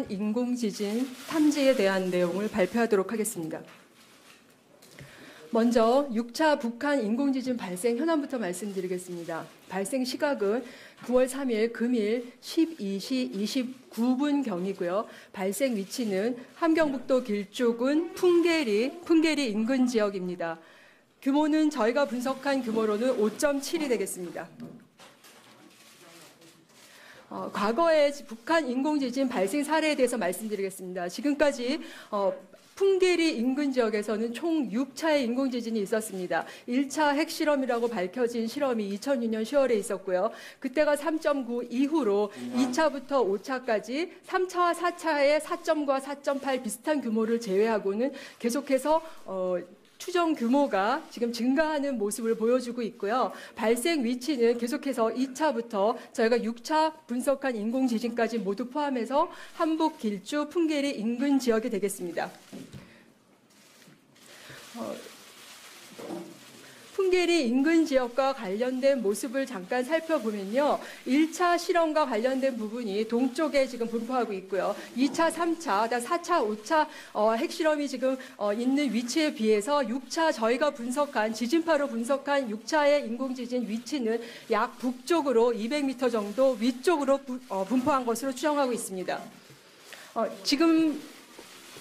인공지진 탐지에 대한 내용을 발표하도록 하겠습니다. 먼저 6차 북한 인공지진 발생 현황부터 말씀드리겠습니다. 발생 시각은 9월 3일 금일 12시 29분경이고요. 발생 위치는 함경북도 길쭉은 풍계리 인근 지역입니다. 규모는 저희가 분석한 규모로는 5.7이 되겠습니다. 과거의 북한 인공지진 발생 사례에 대해서 말씀드리겠습니다. 지금까지 풍계리 인근 지역에서는 총 6차의 인공지진이 있었습니다. 1차 핵실험이라고 밝혀진 실험이 2006년 10월에 있었고요. 그때가 3.9 이후로 2차부터 5차까지 3차와 4차의 4.9와 4.8 비슷한 규모를 제외하고는 계속해서 추정 규모가 지금 증가하는 모습을 보여주고 있고요. 발생 위치는 계속해서 2차부터 저희가 6차 분석한 인공지진까지 모두 포함해서 함북, 길주, 풍계리 인근 지역이 되겠습니다. 풍계리 인근 지역과 관련된 모습을 잠깐 살펴보면요. 1차 실험과 관련된 부분이 동쪽에 지금 분포하고 있고요. 2차, 3차, 4차, 5차 핵실험이 지금 있는 위치에 비해서 6차 저희가 분석한 지진파로 분석한 6차의 인공지진 위치는 약 북쪽으로 200m 정도 위쪽으로 분포한 것으로 추정하고 있습니다. 지금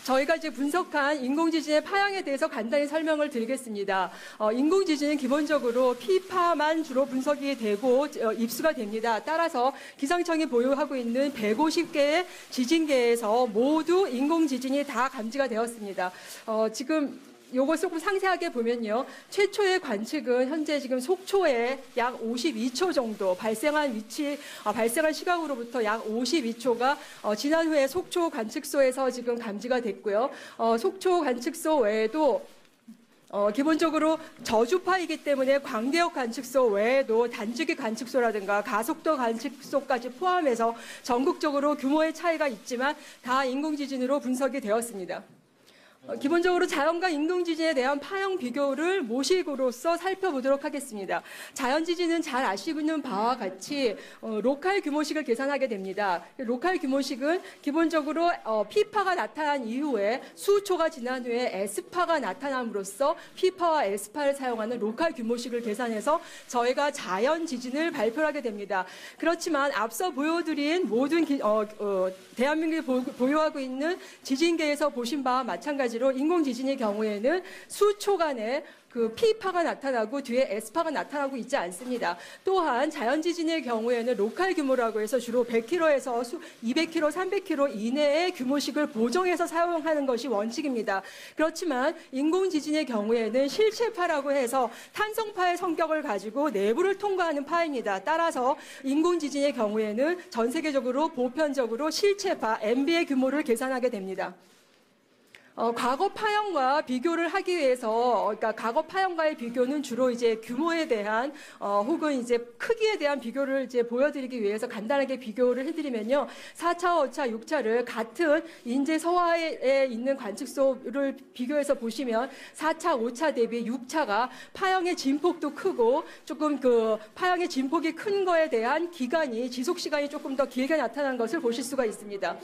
저희가 이제 분석한 인공지진의 파형에 대해서 간단히 설명을 드리겠습니다. 인공지진은 기본적으로 P파만 주로 분석이 되고 입수가 됩니다. 따라서 기상청이 보유하고 있는 150개의 지진계에서 모두 인공지진이 다 감지가 되었습니다. 지금 요거 조금 상세하게 보면요. 최초의 관측은 현재 지금 속초에 약 52초 정도 발생한 시각으로부터 약 52초가 지난 후에 속초 관측소에서 지금 감지가 됐고요. 속초 관측소 외에도 기본적으로 저주파이기 때문에 광대역 관측소 외에도 단지기 관측소라든가 가속도 관측소까지 포함해서 전국적으로 규모의 차이가 있지만 다 인공지진으로 분석이 되었습니다. 기본적으로 자연과 인공지진에 대한 파형 비교를 모식으로서 살펴보도록 하겠습니다. 자연지진은 잘 아시고 있는 바와 같이 로컬 규모식을 계산하게 됩니다. 로컬 규모식은 기본적으로 P파가 나타난 이후에 수초가 지난 후에 S파가 나타남으로써 P파와 S파를 사용하는 로컬 규모식을 계산해서 저희가 자연지진을 발표하게 됩니다. 그렇지만 앞서 보여드린 모든 대한민국이 보유하고 있는 지진계에서 보신 바와 마찬가지로 인공지진의 경우에는 수초간에 그 P파가 나타나고 뒤에 S파가 나타나고 있지 않습니다. 또한 자연지진의 경우에는 로컬 규모라고 해서 주로 100km에서 200km, 300km 이내의 규모식을 보정해서 사용하는 것이 원칙입니다. 그렇지만 인공지진의 경우에는 실체파라고 해서 탄성파의 성격을 가지고 내부를 통과하는 파입니다. 따라서 인공지진의 경우에는 전 세계적으로 보편적으로 실체파, MB의 규모를 계산하게 됩니다. 과거 파형과 비교를 하기 위해서, 그러니까 과거 파형과의 비교는 주로 이제 규모에 대한, 혹은 이제 크기에 대한 비교를 이제 보여드리기 위해서 간단하게 비교를 해드리면요. 4차, 5차, 6차를 같은 인제 서화에 있는 관측소를 비교해서 보시면 4차, 5차 대비 6차가 파형의 진폭도 크고 조금 그 파형의 진폭이 큰 거에 대한 지속 시간이 조금 더 길게 나타난 것을 보실 수가 있습니다.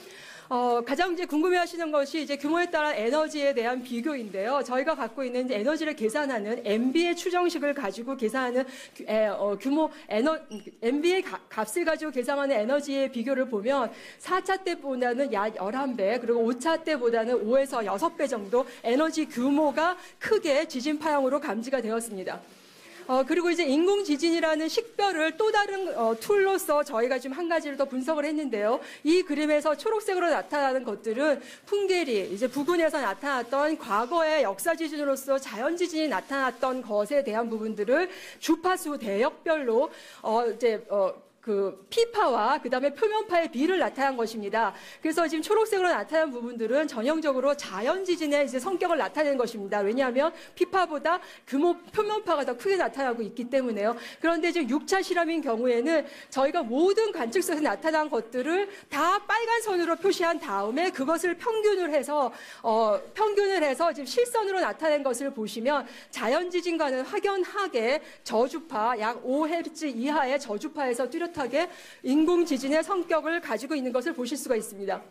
가장 이제 궁금해하시는 것이 이제 규모에 따른 에너지에 대한 비교인데요. 저희가 갖고 있는 에너지를 계산하는 MB의 추정식을 가지고 계산하는 MB의 값을 가지고 계산하는 에너지의 비교를 보면 4차 때보다는 약 11배, 그리고 5차 때보다는 5에서 6배 정도 에너지 규모가 크게 지진 파형으로 감지가 되었습니다. 그리고 이제 인공지진이라는 식별을 또 다른 툴로서 저희가 지금 한 가지를 더 분석을 했는데요. 이 그림에서 초록색으로 나타나는 것들은 풍계리, 이제 부근에서 나타났던 과거의 역사지진으로서 자연지진이 나타났던 것에 대한 부분들을 주파수 대역별로 그 P파와 그다음에 표면파의 비를 나타난 것입니다. 그래서 지금 초록색으로 나타난 부분들은 전형적으로 자연지진의 이제 성격을 나타내는 것입니다. 왜냐하면 P파보다 표면파가 더 크게 나타나고 있기 때문에요. 그런데 지금 6차 실험인 경우에는 저희가 모든 관측소에서 나타난 것들을 다 빨간 선으로 표시한 다음에 그것을 평균을 해서 지금 실선으로 나타낸 것을 보시면 자연지진과는 확연하게 저주파 약 5Hz 이하의 저주파에서 뚜렷하게 인공지진의 성격을 가지고 있는 것을 보실 수가 있습니다.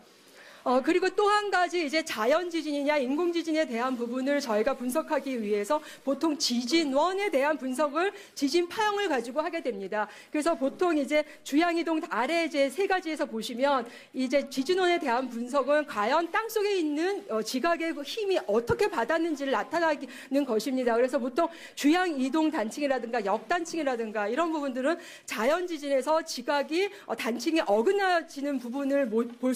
그리고 또 한 가지 이제 자연 지진이냐 인공 지진에 대한 부분을 저희가 분석하기 위해서 보통 지진원에 대한 분석을 지진 파형을 가지고 하게 됩니다. 그래서 보통 이제 주양 이동 아래 이제 세 가지에서 보시면 이제 지진원에 대한 분석은 과연 땅 속에 있는 지각의 힘이 어떻게 받았는지를 나타나는 것입니다. 그래서 보통 주양 이동 단층이라든가 역단층이라든가 이런 부분들은 자연 지진에서 지각이 단층이 어긋나지는 부분을 볼